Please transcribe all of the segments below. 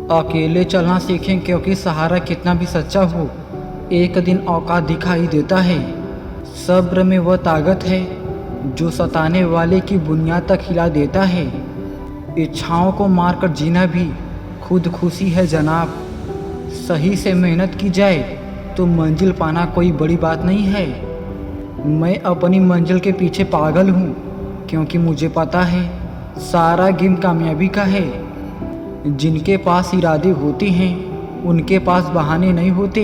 अकेले चलना सीखें, क्योंकि सहारा कितना भी सच्चा हो एक दिन औकात दिखाई देता है। सब्र में वह ताकत है जो सताने वाले की बुनियाद तक हिला देता है। इच्छाओं को मारकर जीना भी खुद खुशी है जनाब। सही से मेहनत की जाए तो मंजिल पाना कोई बड़ी बात नहीं है। मैं अपनी मंजिल के पीछे पागल हूँ, क्योंकि मुझे पता है सारा गेम कामयाबी का है। जिनके पास इरादे होते हैं उनके पास बहाने नहीं होते।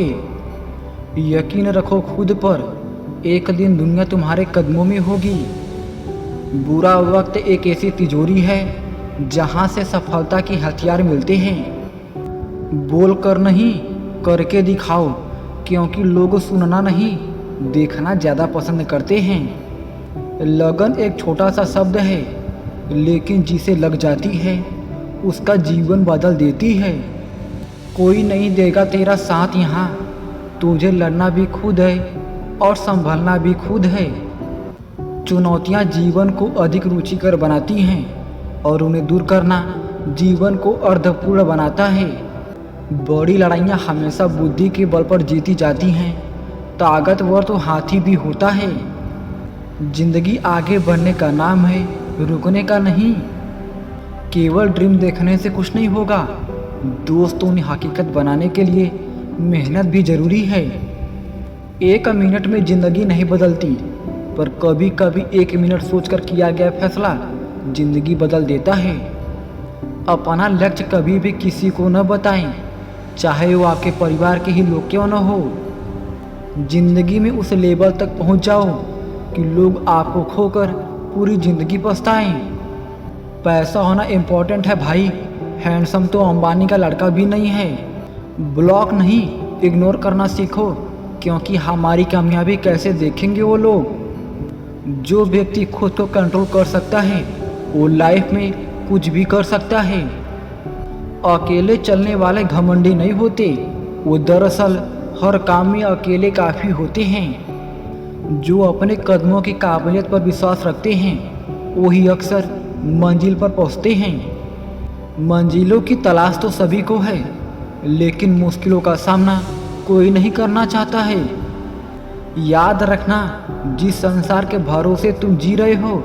यकीन रखो खुद पर, एक दिन दुनिया तुम्हारे कदमों में होगी। बुरा वक्त एक ऐसी तिजोरी है जहाँ से सफलता के हथियार मिलते हैं। बोल कर नहीं, करके दिखाओ, क्योंकि लोग सुनना नहीं देखना ज़्यादा पसंद करते हैं। लगन एक छोटा सा शब्द है, लेकिन जिसे लग जाती है उसका जीवन बदल देती है। कोई नहीं देगा तेरा साथ यहाँ, तुझे लड़ना भी खुद है और संभलना भी खुद है। चुनौतियाँ जीवन को अधिक रुचिकर बनाती हैं और उन्हें दूर करना जीवन को अर्थपूर्ण बनाता है। बड़ी लड़ाइयाँ हमेशा बुद्धि के बल पर जीती जाती हैं। ताकतवर तो हाथी भी होता है। जिंदगी आगे बढ़ने का नाम है, रुकने का नहीं। केवल ड्रीम देखने से कुछ नहीं होगा, दोस्तों उन्हें हकीकत बनाने के लिए मेहनत भी ज़रूरी है। एक मिनट में ज़िंदगी नहीं बदलती, पर कभी कभी एक मिनट सोचकर किया गया फैसला ज़िंदगी बदल देता है। अपना लक्ष्य कभी भी किसी को न बताएं, चाहे वो आपके परिवार के ही लोग क्यों न हो। ज़िंदगी में उस लेवल तक पहुंच जाओ कि लोग आपको खोकर पूरी ज़िंदगी पछताएं। पैसा होना इम्पोर्टेंट है भाई, हैंडसम तो अंबानी का लड़का भी नहीं है। ब्लॉक नहीं, इग्नोर करना सीखो, क्योंकि हमारी कामयाबी कैसे देखेंगे वो लोग। जो व्यक्ति खुद को कंट्रोल कर सकता है वो लाइफ में कुछ भी कर सकता है। अकेले चलने वाले घमंडी नहीं होते, वो दरअसल हर काम में अकेले काफ़ी होते हैं। जो अपने कदमों की काबिलियत पर विश्वास रखते हैं वही अक्सर मंजिल पर पहुंचते हैं। मंजिलों की तलाश तो सभी को है, लेकिन मुश्किलों का सामना कोई नहीं करना चाहता है। याद रखना, जिस संसार के भरोसे तुम जी रहे हो,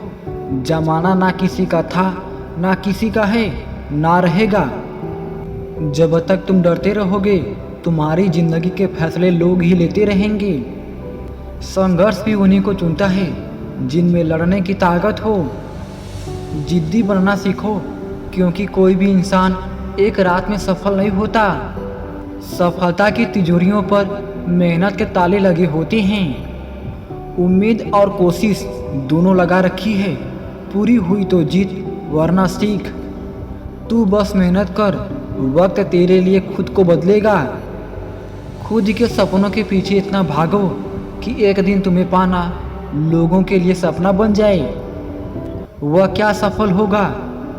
जमाना ना किसी का था ना किसी का है ना रहेगा। जब तक तुम डरते रहोगे तुम्हारी जिंदगी के फैसले लोग ही लेते रहेंगे। संघर्ष भी उन्हीं को चुनता है जिनमें लड़ने की ताकत हो। जिद्दी बनना सीखो, क्योंकि कोई भी इंसान एक रात में सफल नहीं होता। सफलता की तिजोरियों पर मेहनत के ताले लगे होते हैं। उम्मीद और कोशिश दोनों लगा रखी है, पूरी हुई तो जीत वरना सीख। तू बस मेहनत कर, वक्त तेरे लिए खुद को बदलेगा। खुद के सपनों के पीछे इतना भागो कि एक दिन तुम्हें पाना लोगों के लिए सपना बन जाए। वह क्या सफल होगा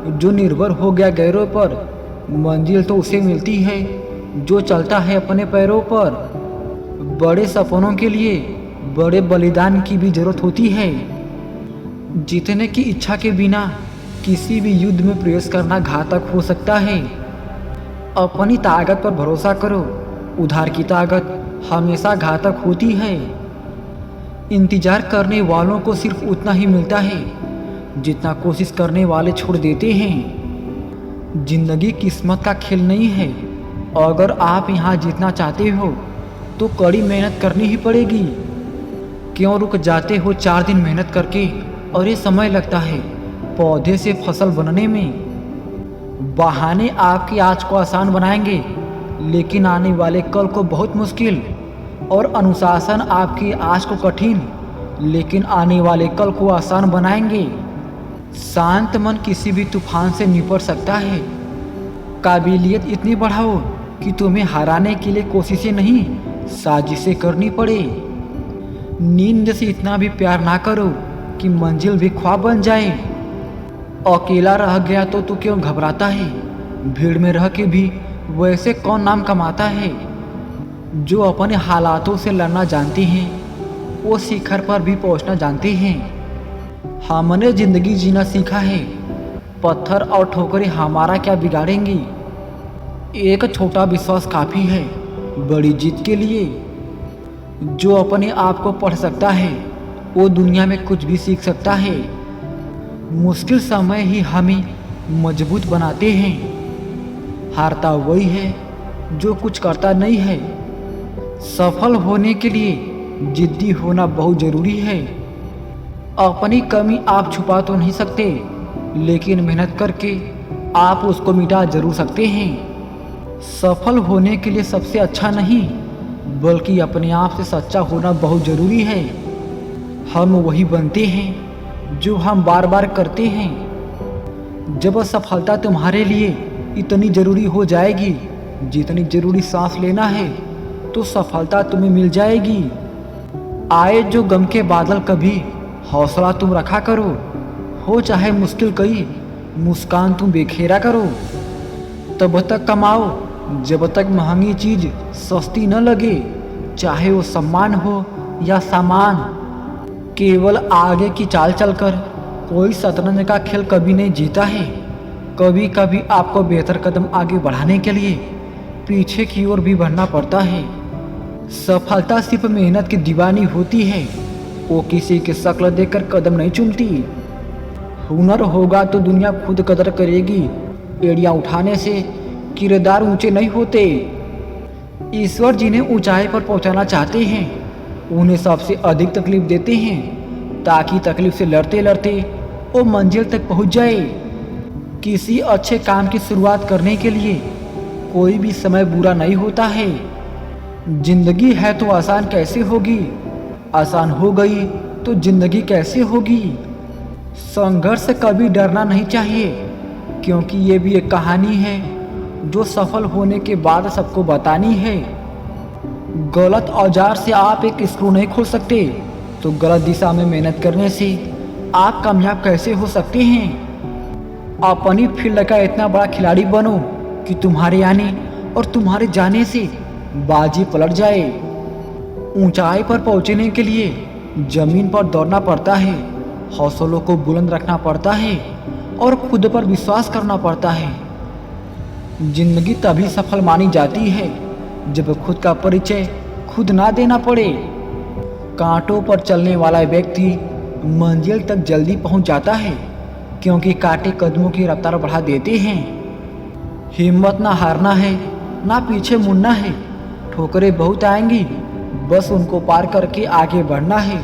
जो निर्भर हो गया गैरों पर। मंजिल तो उसे मिलती है जो चलता है अपने पैरों पर। बड़े सपनों के लिए बड़े बलिदान की भी जरूरत होती है। जीतने की इच्छा के बिना किसी भी युद्ध में प्रवेश करना घातक हो सकता है। अपनी ताकत पर भरोसा करो, उधार की ताकत हमेशा घातक होती है। इंतजार करने वालों को सिर्फ उतना ही मिलता है जितना कोशिश करने वाले छोड़ देते हैं। जिंदगी किस्मत का खेल नहीं है। अगर आप यहाँ जीतना चाहते हो तो कड़ी मेहनत करनी ही पड़ेगी। क्यों रुक जाते हो 4 दिन मेहनत करके, और ये समय लगता है पौधे से फसल बनने में। बहाने आपकी आज को आसान बनाएंगे, लेकिन आने वाले कल को बहुत मुश्किल। और अनुशासन आपकी आज को कठिन, लेकिन आने वाले कल को आसान बनाएंगे। शांत मन किसी भी तूफान से निपट सकता है। काबिलियत इतनी बढ़ाओ कि तुम्हें हराने के लिए कोशिशें नहीं साजिशें करनी पड़े। नींद से इतना भी प्यार ना करो कि मंजिल भी ख्वाब बन जाए। अकेला रह गया तो तू क्यों घबराता है? भीड़ में रह के भी वैसे कौन नाम कमाता है? जो अपने हालातों से लड़ना जानते हैं वो शिखर पर भी पहुंचना जानते हैं। हमने जिंदगी जीना सीखा है, पत्थर और ठोकरें हमारा क्या बिगाड़ेंगी। एक छोटा विश्वास काफ़ी है बड़ी जीत के लिए। जो अपने आप को पढ़ सकता है वो दुनिया में कुछ भी सीख सकता है। मुश्किल समय ही हमें मजबूत बनाते हैं। हारता वही है जो कुछ करता नहीं है। सफल होने के लिए जिद्दी होना बहुत ज़रूरी है। अपनी कमी आप छुपा तो नहीं सकते, लेकिन मेहनत करके आप उसको मिटा जरूर सकते हैं। सफल होने के लिए सबसे अच्छा नहीं बल्कि अपने आप से सच्चा होना बहुत ज़रूरी है। हम वही बनते हैं जो हम बार बार करते हैं। जब सफलता तुम्हारे लिए इतनी ज़रूरी हो जाएगी जितनी ज़रूरी सांस लेना है, तो सफलता तुम्हें मिल जाएगी। आए जो गम के बादल कभी हौसला तुम रखा करो। हो चाहे मुश्किल कई मुस्कान तुम बेखेरा करो। तब तक कमाओ जब तक महंगी चीज़ सस्ती न लगे, चाहे वो सम्मान हो या सामान। केवल आगे की चाल चलकर कोई शतरंज का खेल कभी नहीं जीता है। कभी कभी आपको बेहतर कदम आगे बढ़ाने के लिए पीछे की ओर भी बढ़ना पड़ता है। सफलता सिर्फ मेहनत की दीवानी होती है, वो किसी की शक्ल देखकर कदम नहीं चूमती। हुनर होगा तो दुनिया खुद कदर करेगी। एड़ियाँ उठाने से किरदार ऊंचे नहीं होते। ईश्वर जिन्हें ऊंचाई पर पहुंचाना चाहते हैं उन्हें सबसे अधिक तकलीफ देते हैं, ताकि तकलीफ से लड़ते लड़ते वो मंजिल तक पहुंच जाए। किसी अच्छे काम की शुरुआत करने के लिए कोई भी समय बुरा नहीं होता है। जिंदगी है तो आसान कैसे होगी, आसान हो गई तो जिंदगी कैसे होगी। संघर्ष से कभी डरना नहीं चाहिए, क्योंकि ये भी एक कहानी है जो सफल होने के बाद सबको बतानी है। गलत औजार से आप एक स्क्रू नहीं खोल सकते, तो गलत दिशा में मेहनत करने से आप कामयाब कैसे हो सकते हैं। अपनी फील्ड का इतना बड़ा खिलाड़ी बनो कि तुम्हारे आने और तुम्हारे जाने से बाजी पलट जाए। ऊंचाई पर पहुंचने के लिए जमीन पर दौड़ना पड़ता है, हौसलों को बुलंद रखना पड़ता है और खुद पर विश्वास करना पड़ता है। जिंदगी तभी सफल मानी जाती है जब खुद का परिचय खुद ना देना पड़े। कांटों पर चलने वाला व्यक्ति मंजिल तक जल्दी पहुंच जाता है, क्योंकि कांटे कदमों की रफ्तार बढ़ा देते हैं। हिम्मत ना हारना है ना पीछे मुड़ना है। ठोकरें बहुत आएंगी, बस उनको पार करके आगे बढ़ना है।